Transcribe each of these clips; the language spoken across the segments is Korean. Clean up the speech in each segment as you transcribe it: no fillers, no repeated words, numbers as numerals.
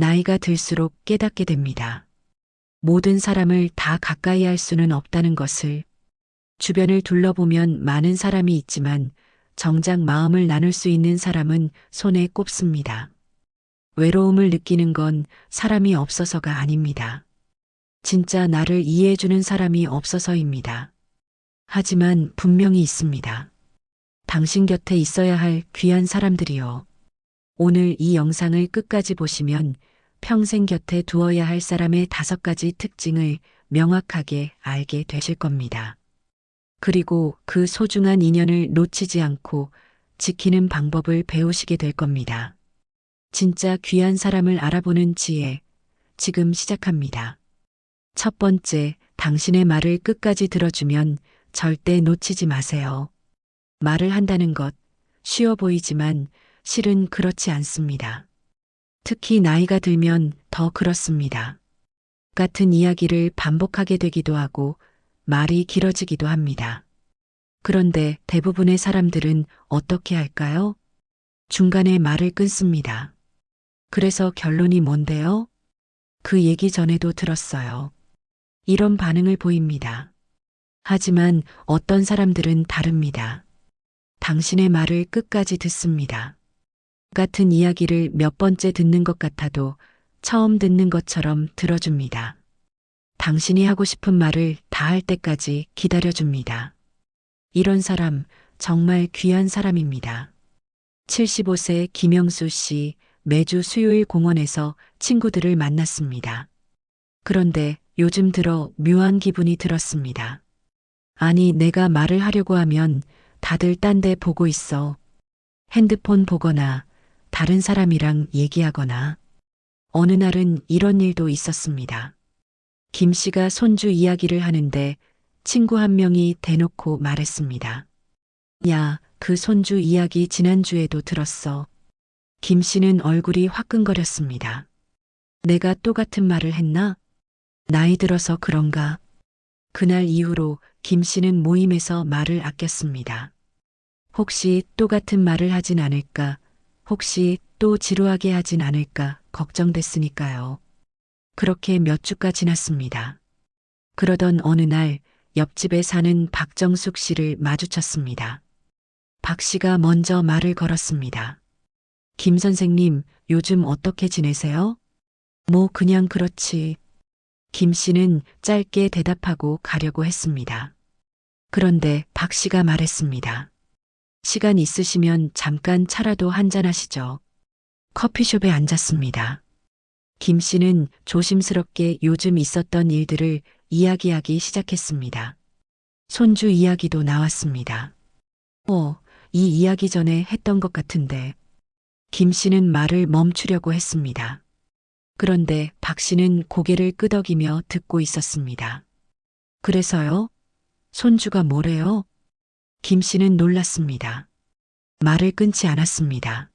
나이가 들수록 깨닫게 됩니다. 모든 사람을 다 가까이 할 수는 없다는 것을. 주변을 둘러보면 많은 사람이 있지만 정작 마음을 나눌 수 있는 사람은 손에 꼽습니다. 외로움을 느끼는 건 사람이 없어서가 아닙니다. 진짜 나를 이해해주는 사람이 없어서입니다. 하지만 분명히 있습니다. 당신 곁에 있어야 할 귀한 사람들이요. 오늘 이 영상을 끝까지 보시면 평생 곁에 두어야 할 사람의 5가지 특징을 명확하게 알게 되실 겁니다. 그리고 그 소중한 인연을 놓치지 않고 지키는 방법을 배우시게 될 겁니다. 진짜 귀한 사람을 알아보는 지혜, 지금 시작합니다. 첫 번째, 당신의 말을 끝까지 들어주면 절대 놓치지 마세요. 말을 한다는 것, 쉬워 보이지만 실은 그렇지 않습니다. 특히 나이가 들면 더 그렇습니다. 같은 이야기를 반복하게 되기도 하고 말이 길어지기도 합니다. 그런데 대부분의 사람들은 어떻게 할까요? 중간에 말을 끊습니다. 그래서 결론이 뭔데요? 그 얘기 전에도 들었어요. 이런 반응을 보입니다. 하지만 어떤 사람들은 다릅니다. 당신의 말을 끝까지 듣습니다. 같은 이야기를 몇 번째 듣는 것 같아도 처음 듣는 것처럼 들어줍니다. 당신이 하고 싶은 말을 다 할 때까지 기다려줍니다. 이런 사람 정말 귀한 사람입니다. 75세 김영수 씨 매주 수요일 공원에서 친구들을 만났습니다. 그런데 요즘 들어 묘한 기분이 들었습니다. 아니, 내가 말을 하려고 하면 다들 딴 데 보고 있어. 핸드폰 보거나 다른 사람이랑 얘기하거나. 어느 날은 이런 일도 있었습니다. 김 씨가 손주 이야기를 하는데 친구 한 명이 대놓고 말했습니다. 야, 그 손주 이야기 지난주에도 들었어. 김 씨는 얼굴이 화끈거렸습니다. 내가 또 같은 말을 했나? 나이 들어서 그런가? 그날 이후로 김 씨는 모임에서 말을 아꼈습니다. 혹시 또 같은 말을 하진 않을까? 혹시 또 지루하게 하진 않을까 걱정됐으니까요. 그렇게 몇 주가 지났습니다. 그러던 어느 날 옆집에 사는 박정숙 씨를 마주쳤습니다. 박 씨가 먼저 말을 걸었습니다. 김 선생님, 요즘 어떻게 지내세요? 뭐 그냥 그렇지. 김 씨는 짧게 대답하고 가려고 했습니다. 그런데 박 씨가 말했습니다. 시간 있으시면 잠깐 차라도 한잔 하시죠. 커피숍에 앉았습니다. 김 씨는 조심스럽게 요즘 있었던 일들을 이야기하기 시작했습니다. 손주 이야기도 나왔습니다. 이 이야기 전에 했던 것 같은데. 김 씨는 말을 멈추려고 했습니다. 그런데 박 씨는 고개를 끄덕이며 듣고 있었습니다. 그래서요? 손주가 뭐래요? 김 씨는 놀랐습니다. 말을 끊지 않았습니다.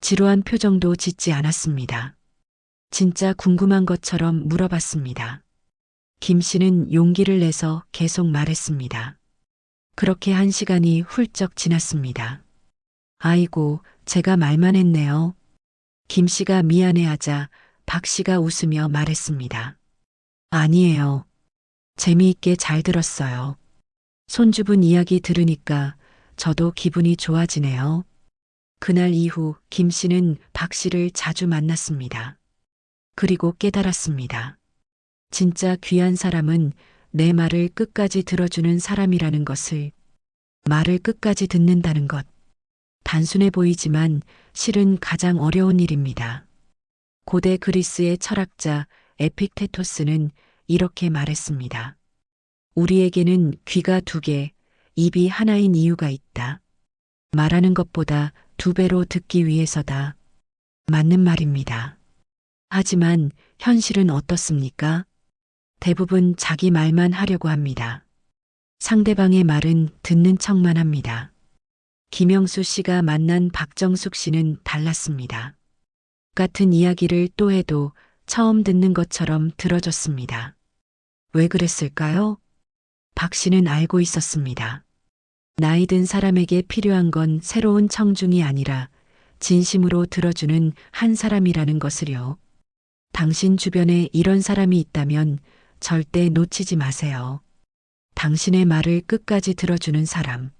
지루한 표정도 짓지 않았습니다. 진짜 궁금한 것처럼 물어봤습니다. 김 씨는 용기를 내서 계속 말했습니다. 그렇게 1시간이 훌쩍 지났습니다. 아이고, 제가 말만 했네요. 김 씨가 미안해하자 박 씨가 웃으며 말했습니다. 아니에요. 재미있게 잘 들었어요. 손주분 이야기 들으니까 저도 기분이 좋아지네요. 그날 이후 김 씨는 박 씨를 자주 만났습니다. 그리고 깨달았습니다. 진짜 귀한 사람은 내 말을 끝까지 들어주는 사람이라는 것을, 말을 끝까지 듣는다는 것. 단순해 보이지만 실은 가장 어려운 일입니다. 고대 그리스의 철학자 에픽테토스는 이렇게 말했습니다. 우리에게는 귀가 2개, 입이 하나인 이유가 있다. 말하는 것보다 2배로 듣기 위해서다. 맞는 말입니다. 하지만 현실은 어떻습니까? 대부분 자기 말만 하려고 합니다. 상대방의 말은 듣는 척만 합니다. 김영수 씨가 만난 박정숙 씨는 달랐습니다. 같은 이야기를 또 해도 처음 듣는 것처럼 들어줬습니다. 왜 그랬을까요? 박 씨는 알고 있었습니다. 나이 든 사람에게 필요한 건 새로운 청중이 아니라 진심으로 들어주는 한 사람이라는 것을요. 당신 주변에 이런 사람이 있다면 절대 놓치지 마세요. 당신의 말을 끝까지 들어주는 사람.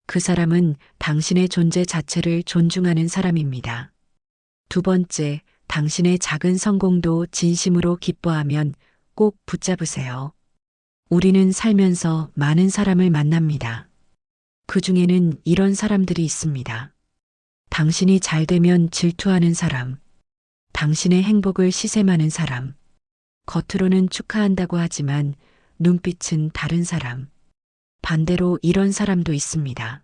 그 사람은 당신의 존재 자체를 존중하는 사람입니다. 두 번째, 당신의 작은 성공도 진심으로 기뻐하면 꼭 붙잡으세요. 우리는 살면서 많은 사람을 만납니다. 그 중에는 이런 사람들이 있습니다. 당신이 잘 되면 질투하는 사람, 당신의 행복을 시샘하는 사람, 겉으로는 축하한다고 하지만 눈빛은 다른 사람. 반대로 이런 사람도 있습니다.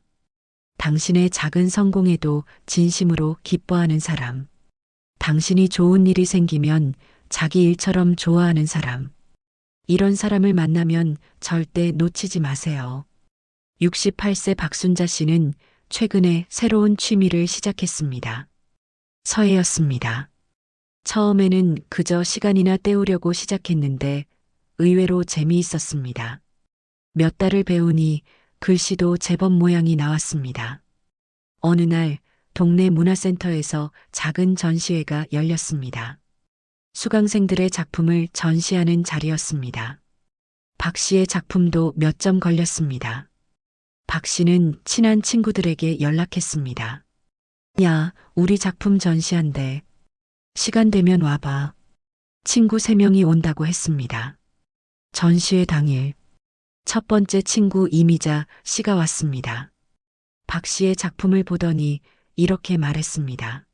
당신의 작은 성공에도 진심으로 기뻐하는 사람. 당신이 좋은 일이 생기면 자기 일처럼 좋아하는 사람. 이런 사람을 만나면 절대 놓치지 마세요. 68세 박순자 씨는 최근에 새로운 취미를 시작했습니다. 서예였습니다. 처음에는 그저 시간이나 때우려고 시작했는데 의외로 재미있었습니다. 몇 달을 배우니 글씨도 제법 모양이 나왔습니다. 어느 날 동네 문화센터에서 작은 전시회가 열렸습니다. 수강생들의 작품을 전시하는 자리였습니다. 박 씨의 작품도 몇 점 걸렸습니다. 박 씨는 친한 친구들에게 연락했습니다. 야, 우리 작품 전시한대. 시간 되면 와봐. 친구 3명이 온다고 했습니다. 전시회 당일 첫 번째 친구 이미자 씨가 왔습니다. 박 씨의 작품을 보더니 이렇게 말했습니다.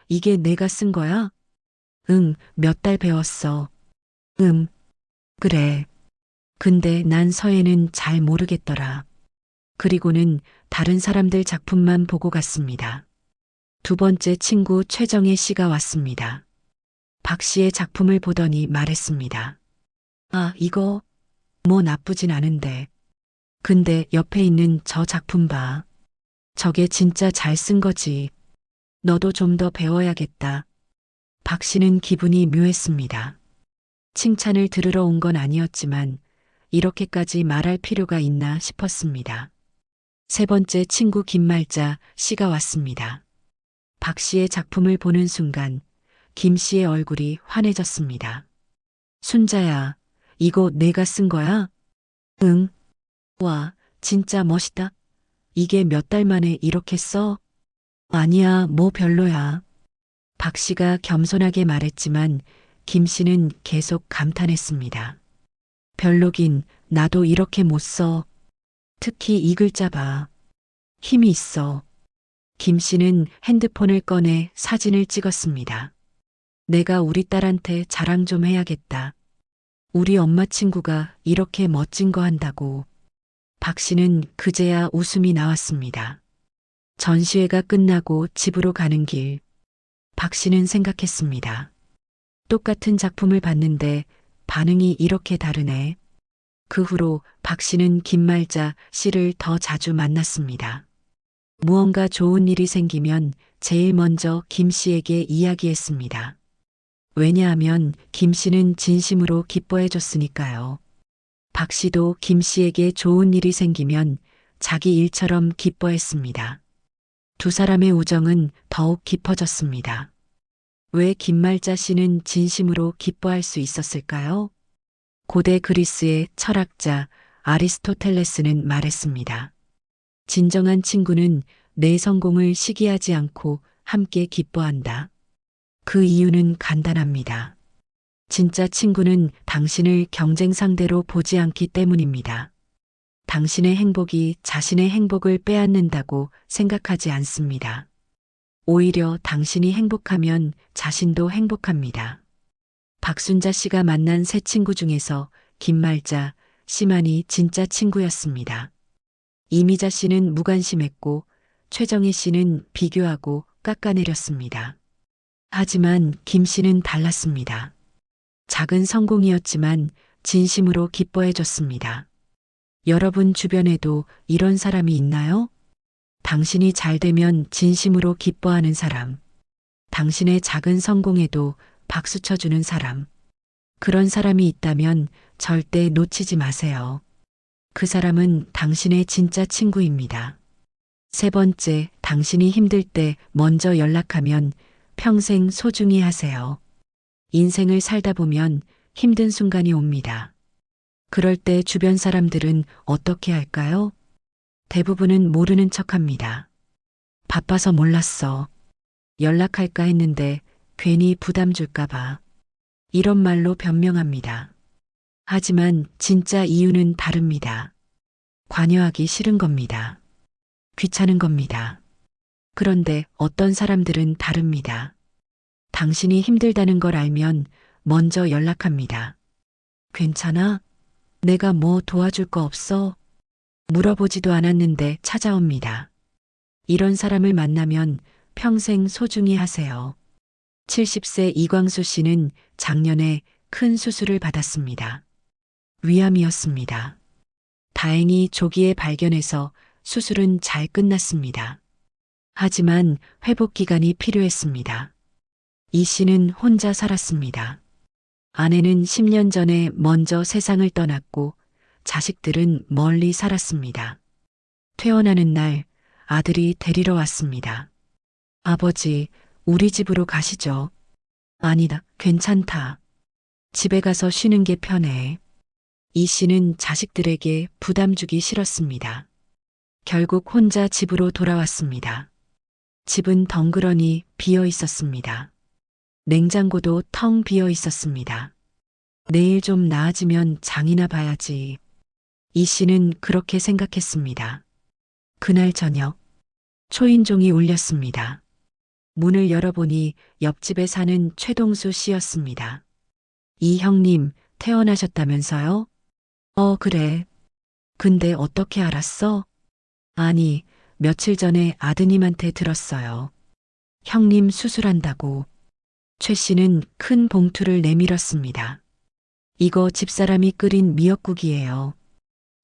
이게 내가 쓴 거야? 응, 몇 달 배웠어. 그래. 근데 난 서예는 잘 모르겠더라. 그리고는 다른 사람들 작품만 보고 갔습니다. 두 번째 친구 최정혜 씨가 왔습니다. 박 씨의 작품을 보더니 말했습니다. 아, 이거 뭐 나쁘진 않은데. 근데 옆에 있는 저 작품 봐. 저게 진짜 잘 쓴 거지. 너도 좀 더 배워야겠다. 박 씨는 기분이 묘했습니다. 칭찬을 들으러 온 건 아니었지만 이렇게까지 말할 필요가 있나 싶었습니다. 세 번째 친구 김말자 씨가 왔습니다. 박 씨의 작품을 보는 순간 김 씨의 얼굴이 환해졌습니다. 순자야, 이거 내가 쓴 거야? 응. 와, 진짜 멋있다. 이게 몇 달 만에 이렇게 써? 아니야, 뭐 별로야. 박 씨가 겸손하게 말했지만 김 씨는 계속 감탄했습니다. 별로긴 나도 이렇게 못 써. 특히 이 글자 봐. 힘이 있어. 김 씨는 핸드폰을 꺼내 사진을 찍었습니다. 내가 우리 딸한테 자랑 좀 해야겠다. 우리 엄마 친구가 이렇게 멋진 거 한다고. 박 씨는 그제야 웃음이 나왔습니다. 전시회가 끝나고 집으로 가는 길, 박 씨는 생각했습니다. 똑같은 작품을 봤는데 반응이 이렇게 다르네. 그 후로 박 씨는 김말자 씨를 더 자주 만났습니다. 무언가 좋은 일이 생기면 제일 먼저 김 씨에게 이야기했습니다. 왜냐하면 김 씨는 진심으로 기뻐해 줬으니까요. 박 씨도 김 씨에게 좋은 일이 생기면 자기 일처럼 기뻐했습니다. 두 사람의 우정은 더욱 깊어졌습니다. 왜 김말자 씨는 진심으로 기뻐할 수 있었을까요? 고대 그리스의 철학자 아리스토텔레스는 말했습니다. 진정한 친구는 내 성공을 시기하지 않고 함께 기뻐한다. 그 이유는 간단합니다. 진짜 친구는 당신을 경쟁 상대로 보지 않기 때문입니다. 당신의 행복이 자신의 행복을 빼앗는다고 생각하지 않습니다. 오히려 당신이 행복하면 자신도 행복합니다. 박순자 씨가 만난 세 친구 중에서 김말자 씨만이 진짜 친구였습니다. 이미자 씨는 무관심했고 최정희 씨는 비교하고 깎아내렸습니다. 하지만 김 씨는 달랐습니다. 작은 성공이었지만 진심으로 기뻐해 줬습니다. 여러분 주변에도 이런 사람이 있나요? 당신이 잘 되면 진심으로 기뻐하는 사람. 당신의 작은 성공에도 박수 쳐주는 사람. 그런 사람이 있다면 절대 놓치지 마세요. 그 사람은 당신의 진짜 친구입니다. 세 번째, 당신이 힘들 때 먼저 연락하면 평생 소중히 하세요. 인생을 살다 보면 힘든 순간이 옵니다. 그럴 때 주변 사람들은 어떻게 할까요? 대부분은 모르는 척 합니다. 바빠서 몰랐어. 연락할까 했는데 괜히 부담 줄까봐. 이런 말로 변명합니다. 하지만 진짜 이유는 다릅니다. 관여하기 싫은 겁니다. 귀찮은 겁니다. 그런데 어떤 사람들은 다릅니다. 당신이 힘들다는 걸 알면 먼저 연락합니다. 괜찮아? 내가 뭐 도와줄 거 없어? 물어보지도 않았는데 찾아옵니다. 이런 사람을 만나면 평생 소중히 하세요. 70세 이광수 씨는 작년에 큰 수술을 받았습니다. 위암이었습니다. 다행히 조기에 발견해서 수술은 잘 끝났습니다. 하지만 회복 기간이 필요했습니다. 이 씨는 혼자 살았습니다. 아내는 10년 전에 먼저 세상을 떠났고 자식들은 멀리 살았습니다. 퇴원하는 날 아들이 데리러 왔습니다. 아버지, 우리 집으로 가시죠. 아니다, 괜찮다. 집에 가서 쉬는 게 편해. 이 씨는 자식들에게 부담 주기 싫었습니다. 결국 혼자 집으로 돌아왔습니다. 집은 덩그러니 비어 있었습니다. 냉장고도 텅 비어 있었습니다. 내일 좀 나아지면 장이나 봐야지. 이 씨는 그렇게 생각했습니다. 그날 저녁, 초인종이 울렸습니다. 문을 열어보니 옆집에 사는 최동수 씨였습니다. 이 형님, 퇴원하셨다면서요? 그래. 근데 어떻게 알았어? 아니, 며칠 전에 아드님한테 들었어요. 형님 수술한다고. 최 씨는 큰 봉투를 내밀었습니다. 이거 집사람이 끓인 미역국이에요.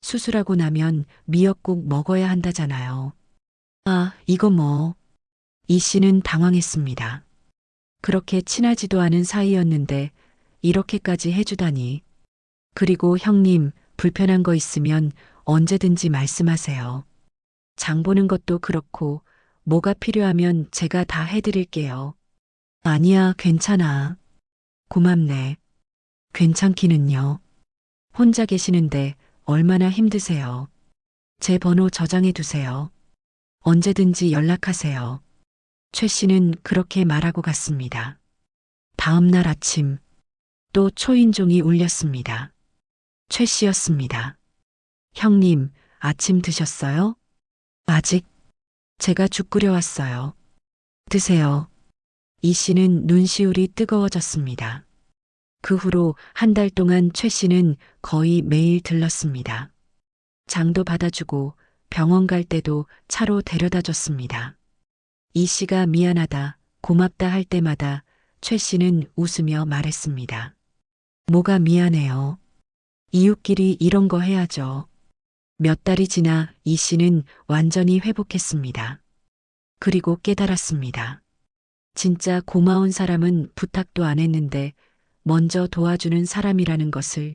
수술하고 나면 미역국 먹어야 한다잖아요. 아, 이거 뭐. 이 씨는 당황했습니다. 그렇게 친하지도 않은 사이였는데 이렇게까지 해주다니. 그리고 형님, 불편한 거 있으면 언제든지 말씀하세요. 장 보는 것도 그렇고 뭐가 필요하면 제가 다 해드릴게요. 아니야, 괜찮아. 고맙네. 괜찮기는요. 혼자 계시는데 얼마나 힘드세요. 제 번호 저장해 두세요. 언제든지 연락하세요. 최 씨는 그렇게 말하고 갔습니다. 다음 날 아침 또 초인종이 울렸습니다. 최 씨였습니다. 형님, 아침 드셨어요? 아직? 제가 죽 끓여왔어요. 드세요. 이 씨는 눈시울이 뜨거워졌습니다. 그 후로 한 달 동안 최 씨는 거의 매일 들렀습니다. 장도 받아주고 병원 갈 때도 차로 데려다 줬습니다. 이 씨가 미안하다, 고맙다 할 때마다 최 씨는 웃으며 말했습니다. 뭐가 미안해요. 이웃끼리 이런 거 해야죠. 몇 달이 지나 이 씨는 완전히 회복했습니다. 그리고 깨달았습니다. 진짜 고마운 사람은 부탁도 안 했는데 먼저 도와주는 사람이라는 것을.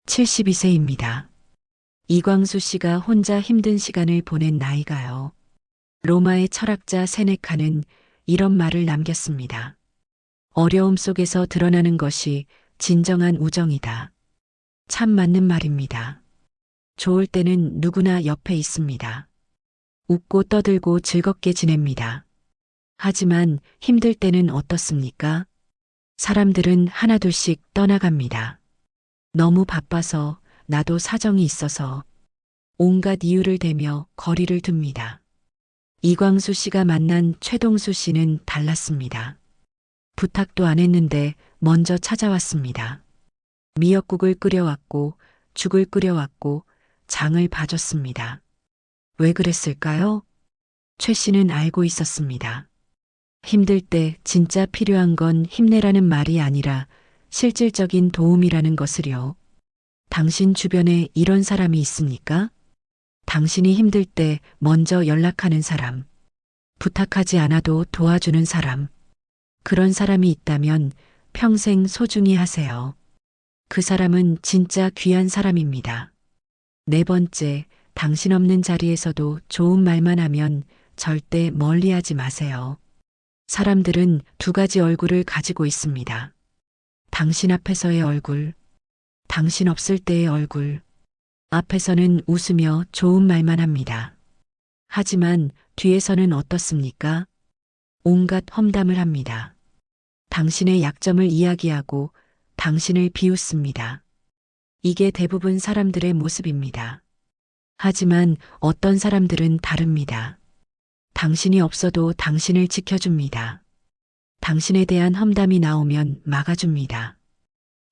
72세입니다. 이광수 씨가 혼자 힘든 시간을 보낸 나이가요. 로마의 철학자 세네카는 이런 말을 남겼습니다. 어려움 속에서 드러나는 것이 진정한 우정이다. 참 맞는 말입니다. 좋을 때는 누구나 옆에 있습니다. 웃고 떠들고 즐겁게 지냅니다. 하지만 힘들 때는 어떻습니까? 사람들은 하나둘씩 떠나갑니다. 너무 바빠서, 나도 사정이 있어서, 온갖 이유를 대며 거리를 둡니다. 이광수 씨가 만난 최동수 씨는 달랐습니다. 부탁도 안 했는데 먼저 찾아왔습니다. 미역국을 끓여왔고, 죽을 끓여왔고, 장을 봐줬습니다. 왜 그랬을까요? 최 씨는 알고 있었습니다. 힘들 때 진짜 필요한 건 힘내라는 말이 아니라 실질적인 도움이라는 것을요. 당신 주변에 이런 사람이 있습니까? 당신이 힘들 때 먼저 연락하는 사람, 부탁하지 않아도 도와주는 사람. 그런 사람이 있다면 평생 소중히 하세요. 그 사람은 진짜 귀한 사람입니다. 네 번째, 당신 없는 자리에서도 좋은 말만 하면 절대 멀리하지 마세요. 사람들은 두 가지 얼굴을 가지고 있습니다. 당신 앞에서의 얼굴, 당신 없을 때의 얼굴. 앞에서는 웃으며 좋은 말만 합니다. 하지만 뒤에서는 어떻습니까? 온갖 험담을 합니다. 당신의 약점을 이야기하고 당신을 비웃습니다. 이게 대부분 사람들의 모습입니다. 하지만 어떤 사람들은 다릅니다. 당신이 없어도 당신을 지켜줍니다. 당신에 대한 험담이 나오면 막아줍니다.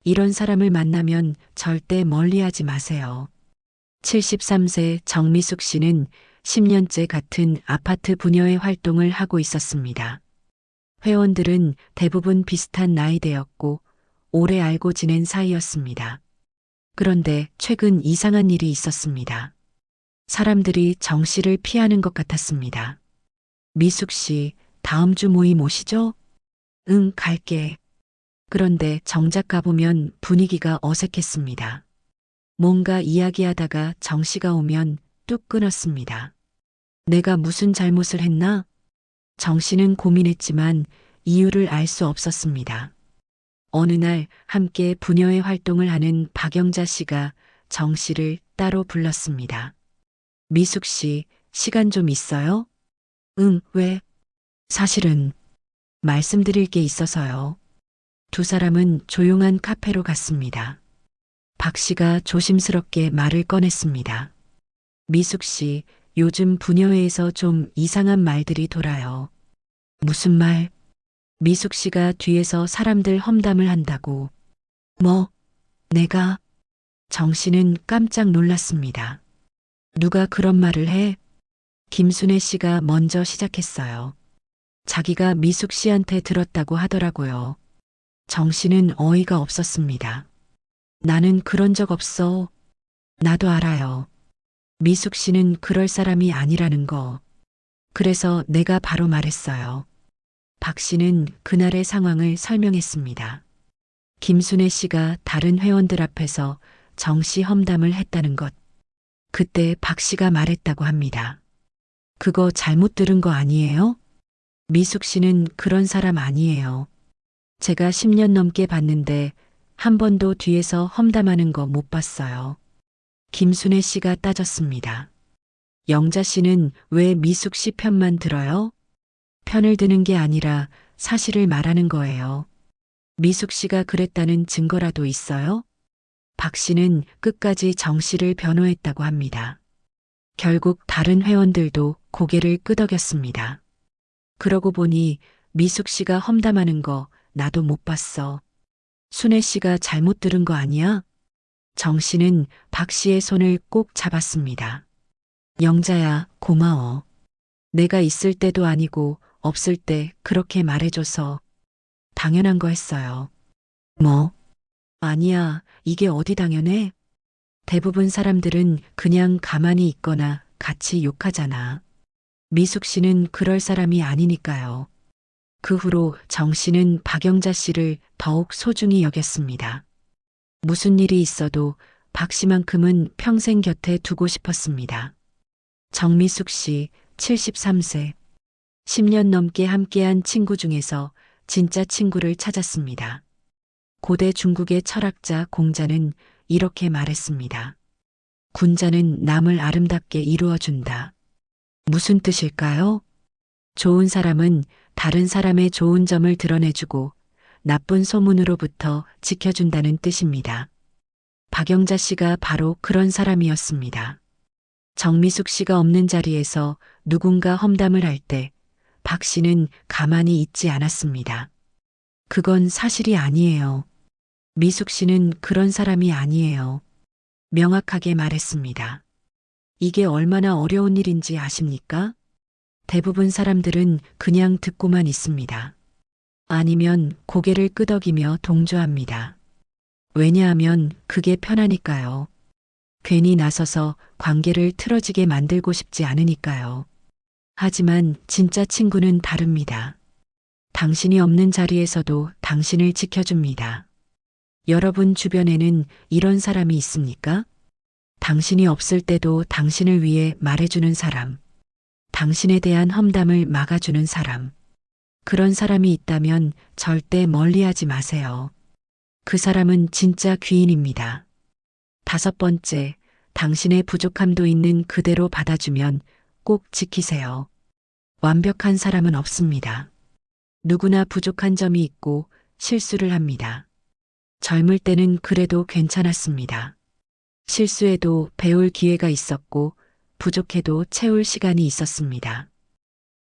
이런 사람을 만나면 절대 멀리하지 마세요. 73세 정미숙 씨는 10년째 같은 아파트 부녀회 활동을 하고 있었습니다. 회원들은 대부분 비슷한 나이대였고 오래 알고 지낸 사이였습니다. 그런데 최근 이상한 일이 있었습니다. 사람들이 정 씨를 피하는 것 같았습니다. 미숙 씨, 다음 주 모임 오시죠? 응, 갈게. 그런데 정작 가보면 분위기가 어색했습니다. 뭔가 이야기하다가 정 씨가 오면 뚝 끊었습니다. 내가 무슨 잘못을 했나? 정 씨는 고민했지만 이유를 알 수 없었습니다. 어느 날 함께 부녀회 활동을 하는 박영자 씨가 정 씨를 따로 불렀습니다. 미숙 씨, 시간 좀 있어요? 응, 왜? 사실은 말씀드릴 게 있어서요. 두 사람은 조용한 카페로 갔습니다. 박 씨가 조심스럽게 말을 꺼냈습니다. 미숙 씨, 요즘 부녀회에서 좀 이상한 말들이 돌아요. 무슨 말? 미숙 씨가 뒤에서 사람들 험담을 한다고. 뭐? 내가? 정 씨는 깜짝 놀랐습니다. 누가 그런 말을 해? 김순애 씨가 먼저 시작했어요. 자기가 미숙 씨한테 들었다고 하더라고요. 정 씨는 어이가 없었습니다. 나는 그런 적 없어. 나도 알아요. 미숙 씨는 그럴 사람이 아니라는 거. 그래서 내가 바로 말했어요. 박 씨는 그날의 상황을 설명했습니다. 김순애 씨가 다른 회원들 앞에서 정 씨 험담을 했다는 것. 그때 박 씨가 말했다고 합니다. 그거 잘못 들은 거 아니에요? 미숙 씨는 그런 사람 아니에요. 제가 10년 넘게 봤는데 한 번도 뒤에서 험담하는 거 못 봤어요. 김순애 씨가 따졌습니다. 영자 씨는 왜 미숙 씨 편만 들어요? 편을 드는 게 아니라 사실을 말하는 거예요. 미숙 씨가 그랬다는 증거라도 있어요? 박 씨는 끝까지 정 씨를 변호했다고 합니다. 결국 다른 회원들도 고개를 끄덕였습니다. 그러고 보니 미숙 씨가 험담하는 거 나도 못 봤어. 순애 씨가 잘못 들은 거 아니야? 정 씨는 박 씨의 손을 꼭 잡았습니다. 영자야, 고마워. 내가 있을 때도 아니고 없을 때 그렇게 말해줘서 당연한 거 했어요. 뭐? 아니야, 이게 어디 당연해? 대부분 사람들은 그냥 가만히 있거나 같이 욕하잖아. 미숙 씨는 그럴 사람이 아니니까요. 그 후로 정 씨는 박영자 씨를 더욱 소중히 여겼습니다. 무슨 일이 있어도 박 씨만큼은 평생 곁에 두고 싶었습니다. 정미숙 씨, 73세. 10년 넘게 함께한 친구 중에서 진짜 친구를 찾았습니다. 고대 중국의 철학자 공자는 이렇게 말했습니다. 군자는 남을 아름답게 이루어준다. 무슨 뜻일까요? 좋은 사람은 다른 사람의 좋은 점을 드러내주고 나쁜 소문으로부터 지켜준다는 뜻입니다. 박영자 씨가 바로 그런 사람이었습니다. 정미숙 씨가 없는 자리에서 누군가 험담을 할 때 박 씨는 가만히 있지 않았습니다. 그건 사실이 아니에요. 미숙 씨는 그런 사람이 아니에요. 명확하게 말했습니다. 이게 얼마나 어려운 일인지 아십니까? 대부분 사람들은 그냥 듣고만 있습니다. 아니면 고개를 끄덕이며 동조합니다. 왜냐하면 그게 편하니까요. 괜히 나서서 관계를 틀어지게 만들고 싶지 않으니까요. 하지만 진짜 친구는 다릅니다. 당신이 없는 자리에서도 당신을 지켜줍니다. 여러분 주변에는 이런 사람이 있습니까? 당신이 없을 때도 당신을 위해 말해주는 사람. 당신에 대한 험담을 막아주는 사람. 그런 사람이 있다면 절대 멀리하지 마세요. 그 사람은 진짜 귀인입니다. 다섯 번째, 당신의 부족함도 있는 그대로 받아주면 꼭 지키세요. 완벽한 사람은 없습니다. 누구나 부족한 점이 있고 실수를 합니다. 젊을 때는 그래도 괜찮았습니다. 실수해도 배울 기회가 있었고 부족해도 채울 시간이 있었습니다.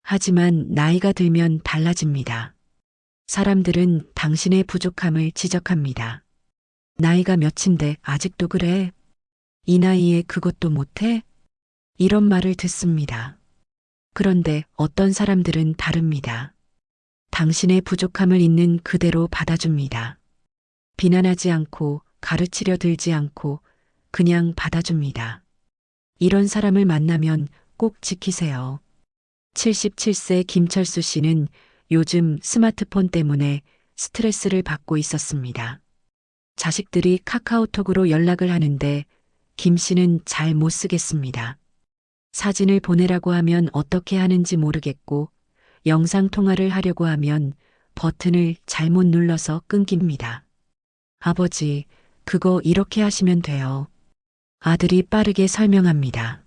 하지만 나이가 들면 달라집니다. 사람들은 당신의 부족함을 지적합니다. 나이가 몇인데 아직도 그래? 이 나이에 그것도 못해? 이런 말을 듣습니다. 그런데 어떤 사람들은 다릅니다. 당신의 부족함을 있는 그대로 받아줍니다. 비난하지 않고 가르치려 들지 않고 그냥 받아줍니다. 이런 사람을 만나면 꼭 지키세요. 77세 김철수 씨는 요즘 스마트폰 때문에 스트레스를 받고 있었습니다. 자식들이 카카오톡으로 연락을 하는데 김 씨는 잘 못 쓰겠습니다. 사진을 보내라고 하면 어떻게 하는지 모르겠고 영상 통화를 하려고 하면 버튼을 잘못 눌러서 끊깁니다. 아버지, 그거 이렇게 하시면 돼요. 아들이 빠르게 설명합니다.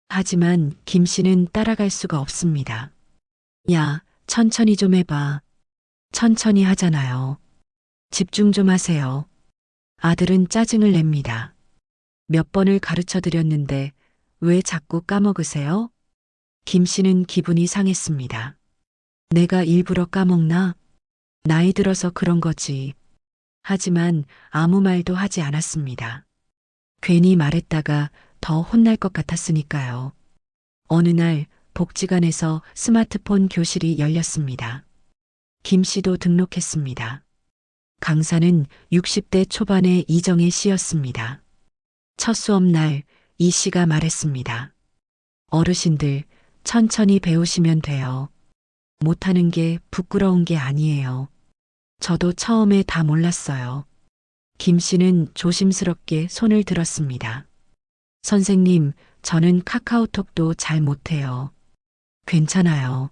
하지만 김 씨는 따라갈 수가 없습니다. 야, 천천히 좀 해봐. 천천히 하잖아요. 집중 좀 하세요. 아들은 짜증을 냅니다. 몇 번을 가르쳐 드렸는데 왜 자꾸 까먹으세요? 김 씨는 기분이 상했습니다. 내가 일부러 까먹나? 나이 들어서 그런 거지. 하지만 아무 말도 하지 않았습니다. 괜히 말했다가 더 혼날 것 같았으니까요. 어느 날 복지관에서 스마트폰 교실이 열렸습니다. 김 씨도 등록했습니다. 강사는 60대 초반의 이정혜 씨였습니다. 첫 수업 날 이 씨가 말했습니다. 어르신들, 천천히 배우시면 돼요. 못하는 게 부끄러운 게 아니에요. 저도 처음에 다 몰랐어요. 김 씨는 조심스럽게 손을 들었습니다. 선생님, 저는 카카오톡도 잘 못해요. 괜찮아요.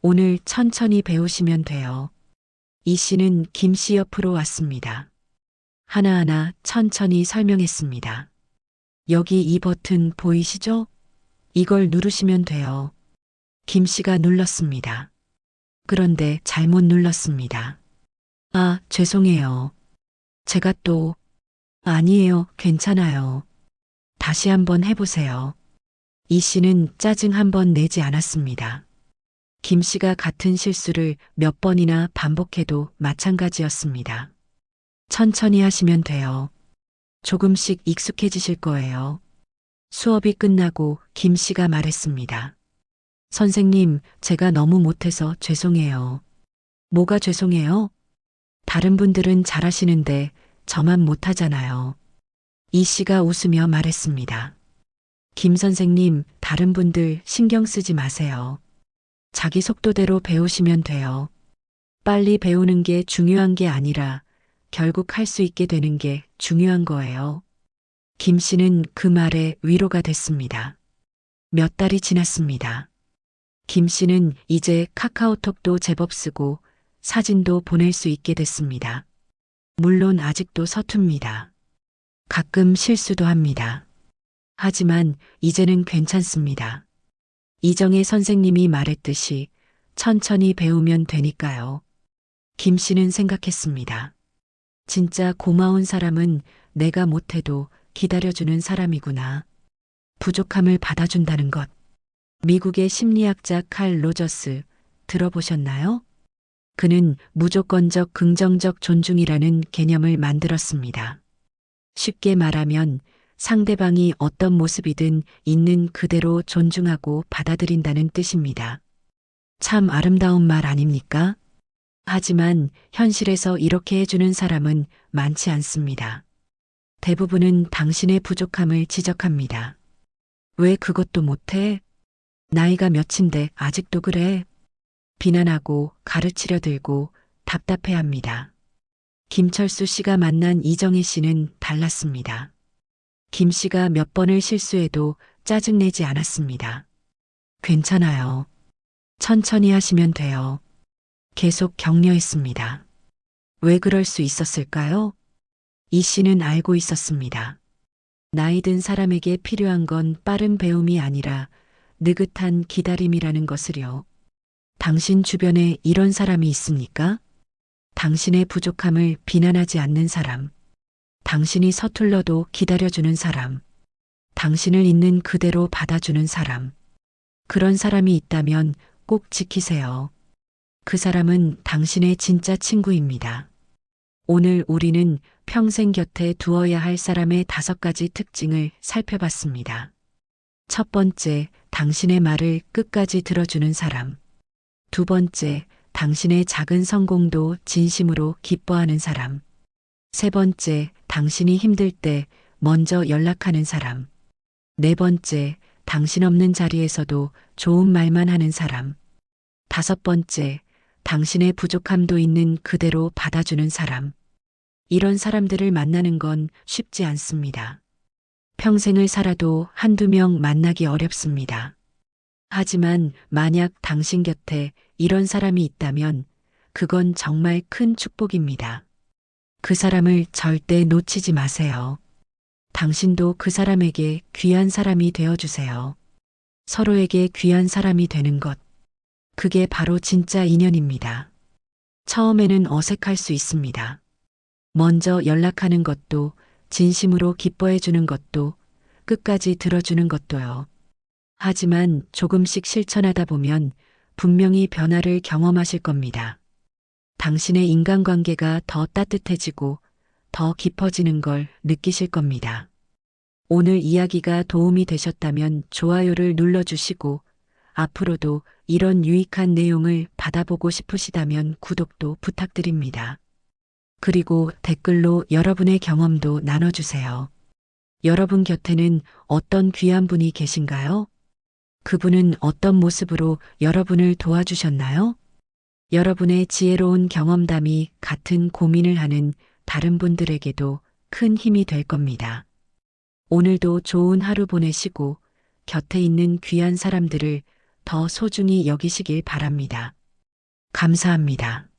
오늘 천천히 배우시면 돼요. 이 씨는 김 씨 옆으로 왔습니다. 하나하나 천천히 설명했습니다. 여기 이 버튼 보이시죠? 이걸 누르시면 돼요. 김 씨가 눌렀습니다. 그런데 잘못 눌렀습니다. 아, 죄송해요. 제가 또, 아니에요, 괜찮아요. 다시 한번 해보세요. 이 씨는 짜증 한 번 내지 않았습니다. 김 씨가 같은 실수를 몇 번이나 반복해도 마찬가지였습니다. 천천히 하시면 돼요. 조금씩 익숙해지실 거예요. 수업이 끝나고 김 씨가 말했습니다. 선생님, 제가 너무 못해서 죄송해요. 뭐가 죄송해요? 다른 분들은 잘하시는데 저만 못하잖아요. 이 씨가 웃으며 말했습니다. 김 선생님, 다른 분들 신경 쓰지 마세요. 자기 속도대로 배우시면 돼요. 빨리 배우는 게 중요한 게 아니라 결국 할 수 있게 되는 게 중요한 거예요. 김 씨는 그 말에 위로가 됐습니다. 몇 달이 지났습니다. 김 씨는 이제 카카오톡도 제법 쓰고 사진도 보낼 수 있게 됐습니다. 물론 아직도 서툽니다. 가끔 실수도 합니다. 하지만 이제는 괜찮습니다. 이정혜 선생님이 말했듯이 천천히 배우면 되니까요. 김 씨는 생각했습니다. 진짜 고마운 사람은 내가 못해도 기다려주는 사람이구나. 부족함을 받아준다는 것. 미국의 심리학자 칼 로저스 들어보셨나요? 그는 무조건적 긍정적 존중이라는 개념을 만들었습니다. 쉽게 말하면 상대방이 어떤 모습이든 있는 그대로 존중하고 받아들인다는 뜻입니다. 참 아름다운 말 아닙니까? 하지만 현실에서 이렇게 해주는 사람은 많지 않습니다. 대부분은 당신의 부족함을 지적합니다. 왜 그것도 못해? 나이가 몇인데 아직도 그래? 비난하고 가르치려 들고 답답해합니다. 김철수 씨가 만난 이정혜 씨는 달랐습니다. 김 씨가 몇 번을 실수해도 짜증내지 않았습니다. 괜찮아요. 천천히 하시면 돼요. 계속 격려했습니다. 왜 그럴 수 있었을까요? 이 씨는 알고 있었습니다. 나이 든 사람에게 필요한 건 빠른 배움이 아니라 느긋한 기다림이라는 것을요. 당신 주변에 이런 사람이 있습니까? 당신의 부족함을 비난하지 않는 사람. 당신이 서툴러도 기다려주는 사람. 당신을 있는 그대로 받아주는 사람. 그런 사람이 있다면 꼭 지키세요. 그 사람은 당신의 진짜 친구입니다. 오늘 우리는 평생 곁에 두어야 할 사람의 5가지 특징을 살펴봤습니다. 첫 번째, 당신의 말을 끝까지 들어주는 사람. 두 번째, 당신의 작은 성공도 진심으로 기뻐하는 사람. 세 번째, 당신이 힘들 때 먼저 연락하는 사람. 네 번째, 당신 없는 자리에서도 좋은 말만 하는 사람. 다섯 번째, 당신의 부족함도 있는 그대로 받아주는 사람. 이런 사람들을 만나는 건 쉽지 않습니다. 평생을 살아도 한두 명 만나기 어렵습니다. 하지만 만약 당신 곁에 이런 사람이 있다면 그건 정말 큰 축복입니다. 그 사람을 절대 놓치지 마세요. 당신도 그 사람에게 귀한 사람이 되어주세요. 서로에게 귀한 사람이 되는 것. 그게 바로 진짜 인연입니다. 처음에는 어색할 수 있습니다. 먼저 연락하는 것도, 진심으로 기뻐해 주는 것도, 끝까지 들어주는 것도요. 하지만 조금씩 실천하다 보면 분명히 변화를 경험하실 겁니다. 당신의 인간관계가 더 따뜻해지고 더 깊어지는 걸 느끼실 겁니다. 오늘 이야기가 도움이 되셨다면 좋아요를 눌러주시고 앞으로도 이런 유익한 내용을 받아보고 싶으시다면 구독도 부탁드립니다. 그리고 댓글로 여러분의 경험도 나눠주세요. 여러분 곁에는 어떤 귀한 분이 계신가요? 그분은 어떤 모습으로 여러분을 도와주셨나요? 여러분의 지혜로운 경험담이 같은 고민을 하는 다른 분들에게도 큰 힘이 될 겁니다. 오늘도 좋은 하루 보내시고 곁에 있는 귀한 사람들을 더 소중히 여기시길 바랍니다. 감사합니다.